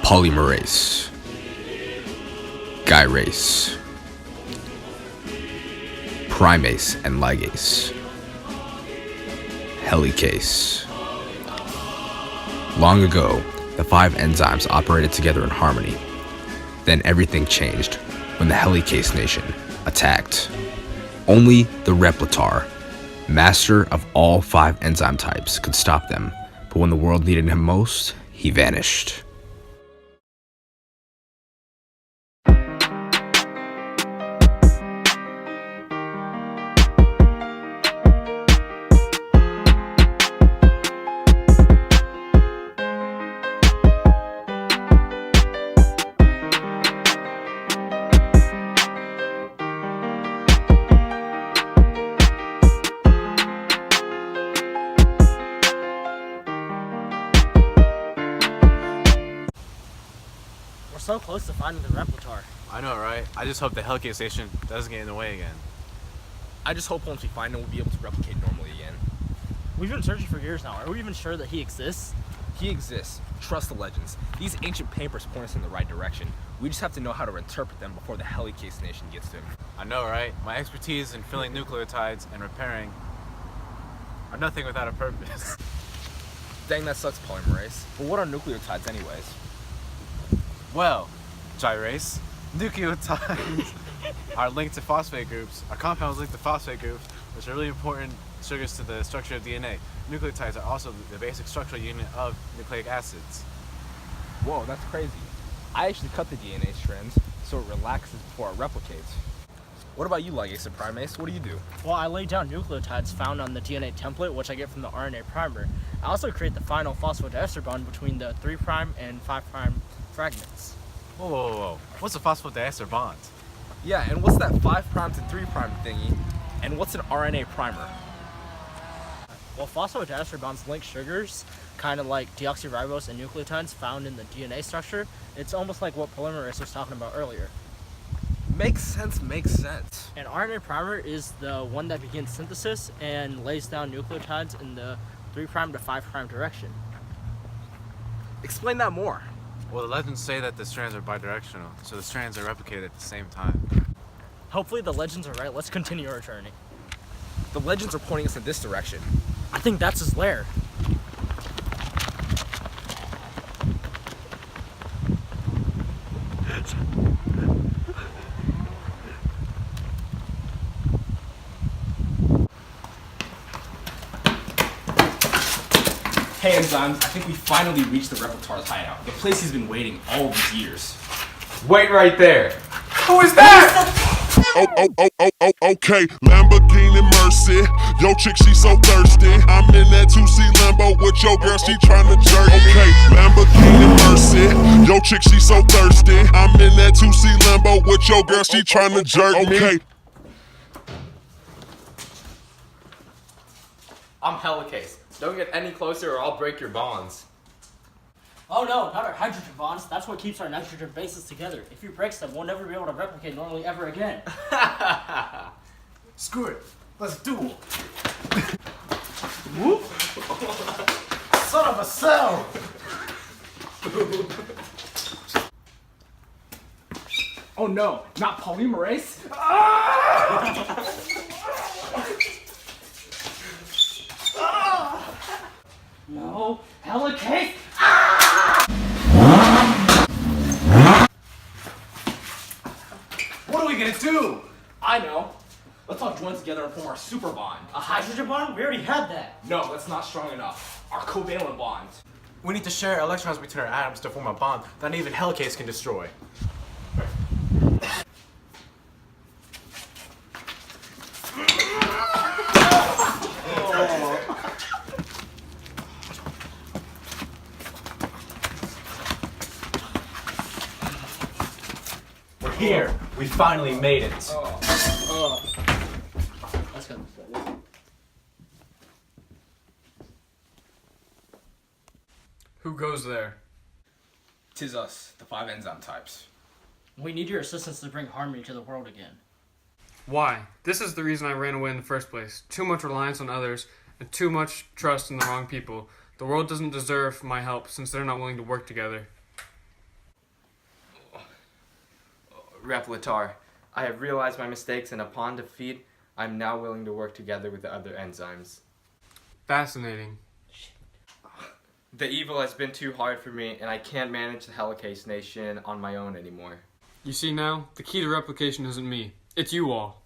Polymerase, gyrase, primase and ligase, helicase. Long ago, the 5 enzymes operated together in harmony. Then everything changed when the Helicase Nation attacked. Only the Replitar, master of all 5 enzyme types, could stop them, but when the world needed him most, he vanished. We're so close to finding the Replitar. I know, right? I just hope the Helicase Station doesn't get in the way again. I just hope once we find him, we'll be able to replicate normally again. We've been searching for years now. Are we even sure that he exists? He exists. Trust the legends. These ancient papers point us in the right direction. We just have to know how to interpret them before the Helicase Nation gets to him. I know, right? My expertise in filling nucleotides and repairing are nothing without a purpose. Dang, that sucks, Polymerase. But what are nucleotides anyways? Well, gyrase, nucleotides are linked to phosphate groups. Are compounds linked to phosphate groups, which are really important sugars to the structure of DNA. Nucleotides are also the basic structural unit of nucleic acids. Whoa, that's crazy. I actually cut the DNA strands so it relaxes before it replicates. What about you, ligase and primase? What do you do? Well, I lay down nucleotides found on the DNA template, which I get from the RNA primer. I also create the final phosphodiester bond between the 3' and 5' fragments. Whoa, whoa, whoa. What's a phosphodiester bond? Yeah, and what's that 5' to 3' thingy? And what's an RNA primer? Well, phosphodiester bonds link sugars, kind of like deoxyribose and nucleotides found in the DNA structure. It's almost like what Polymerase was talking about earlier. Makes sense, makes sense. An RNA primer is the one that begins synthesis and lays down nucleotides in the 3' to 5' direction. Explain that more. Well, the legends say that the strands are bidirectional, so the strands are replicated at the same time. Hopefully the legends are right. Let's continue our journey. The legends are pointing us in this direction. I think that's his lair. Hey enzymes, I think we finally reached the Replitar's hideout. The place he's been waiting all these years. Wait right there. Who is that? Okay, Lamborghini Mercy. Yo, chick, she so thirsty. I'm in that 2C Lambo with your girl, she tryna jerk. Okay, Lamborghini Mercy. Yo, chick, she so thirsty. I'm in that 2C Lambo with your girl, she tryna jerk. Okay. I'm Helicase. Don't get any closer or I'll break your bonds. Oh no, not our hydrogen bonds. That's what keeps our nitrogen bases together. If you break them, we'll never be able to replicate normally ever again. Screw it. Let's duel. Whoop! Son of a cell! Oh no, not Polymerase? No, Helicase! What are we gonna do? I know. Let's all join together and form our super bond. A hydrogen bond? We already had that. No, that's not strong enough. Our covalent bond. We need to share electrons between our atoms to form a bond that even Helicase can destroy. We're here. We finally made it. Let's go. Who goes there? 'Tis us, the 5 enzyme types. We need your assistance to bring harmony to the world again. Why? This is the reason I ran away in the first place. Too much reliance on others, and too much trust in the wrong people. The world doesn't deserve my help since they're not willing to work together. Replitar. I have realized my mistakes, and upon defeat, I'm now willing to work together with the other enzymes. Fascinating. The evil has been too hard for me, and I can't manage the Helicase Nation on my own anymore. You see now, the key to replication isn't me. It's you all.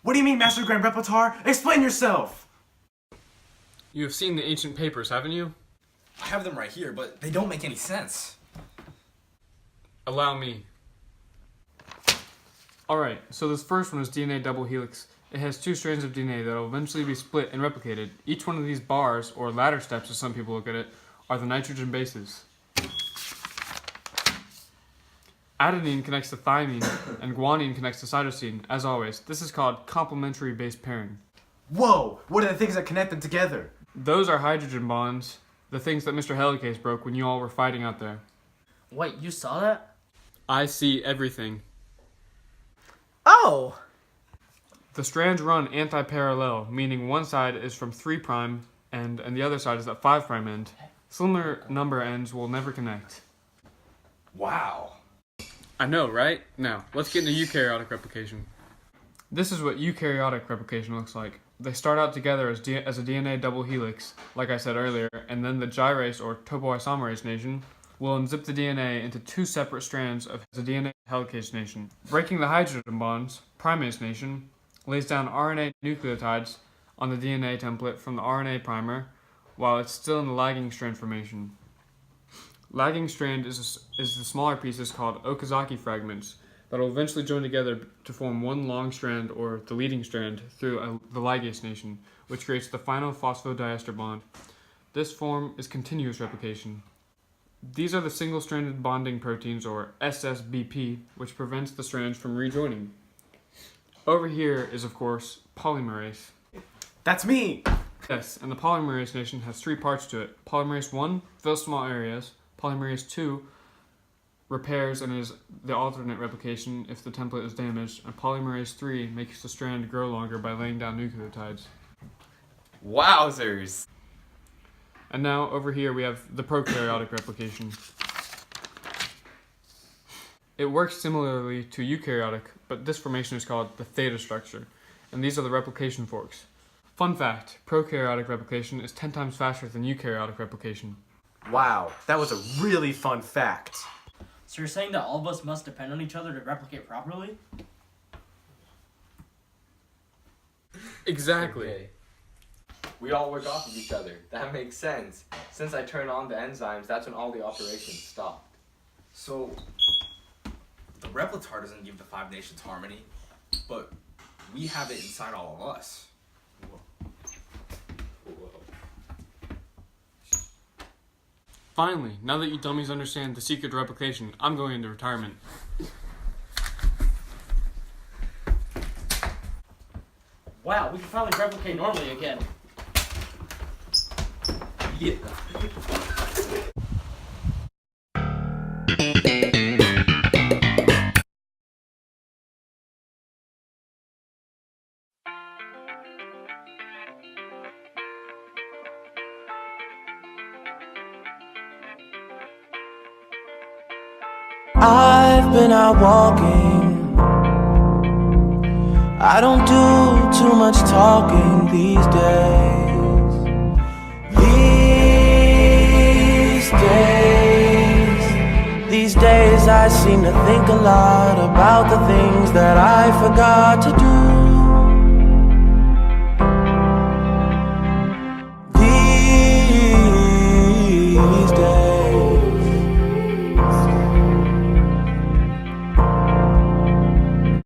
What do you mean, Master Grand Replitar? Explain yourself! You have seen the ancient papers, haven't you? I have them right here, but they don't make any sense. Allow me. Alright, so this first one is DNA double helix. It has 2 strands of DNA that will eventually be split and replicated. Each one of these bars, or ladder steps as some people look at it, are the nitrogen bases. Adenine connects to thymine, and guanine connects to cytosine. As always, this is called complementary base pairing. Whoa! What are the things that connect them together? Those are hydrogen bonds, the things that Mr. Helicase broke when you all were fighting out there. Wait, you saw that? I see everything. Oh! The strands run anti-parallel, meaning one side is from 3' end and the other side is at 5' end. Similar number ends will never connect. Wow. I know, right? Now, let's get into eukaryotic replication. This is what eukaryotic replication looks like. They start out together as a DNA double helix, like I said earlier, and then the gyrase or topoisomerase nation will unzip the DNA into 2 separate strands of the DNA helicase nation. Breaking the hydrogen bonds, primase nation lays down RNA nucleotides on the DNA template from the RNA primer while it's still in the lagging strand formation. Lagging strand is the smaller pieces called Okazaki fragments that will eventually join together to form one long strand or the leading strand through the ligase nation, which creates the final phosphodiester bond. This form is continuous replication. These are the single-stranded bonding proteins, or SSBP, which prevents the strands from rejoining. Over here is, of course, polymerase. That's me! Yes, and the polymerase nation has 3 parts to it. Polymerase 1 fills small areas. Polymerase 2 repairs and is the alternate replication if the template is damaged. And polymerase 3 makes the strand grow longer by laying down nucleotides. Wowzers! And now, over here, we have the prokaryotic replication. It works similarly to eukaryotic, but this formation is called the theta structure, and these are the replication forks. Fun fact, prokaryotic replication is 10 times faster than eukaryotic replication. Wow, that was a really fun fact. So you're saying that all of us must depend on each other to replicate properly? Exactly. Okay. We all work off of each other. That makes sense. Since I turned on the enzymes, that's when all the operations stopped. So, the Replitar doesn't give the 5 nations harmony, but we have it inside all of us. Finally, now that you dummies understand the secret to replication, I'm going into retirement. Wow, we can finally replicate normally again. Yeah. I've been out walking. I don't do too much talking these days. These days I seem to think a lot about the things that I forgot to do.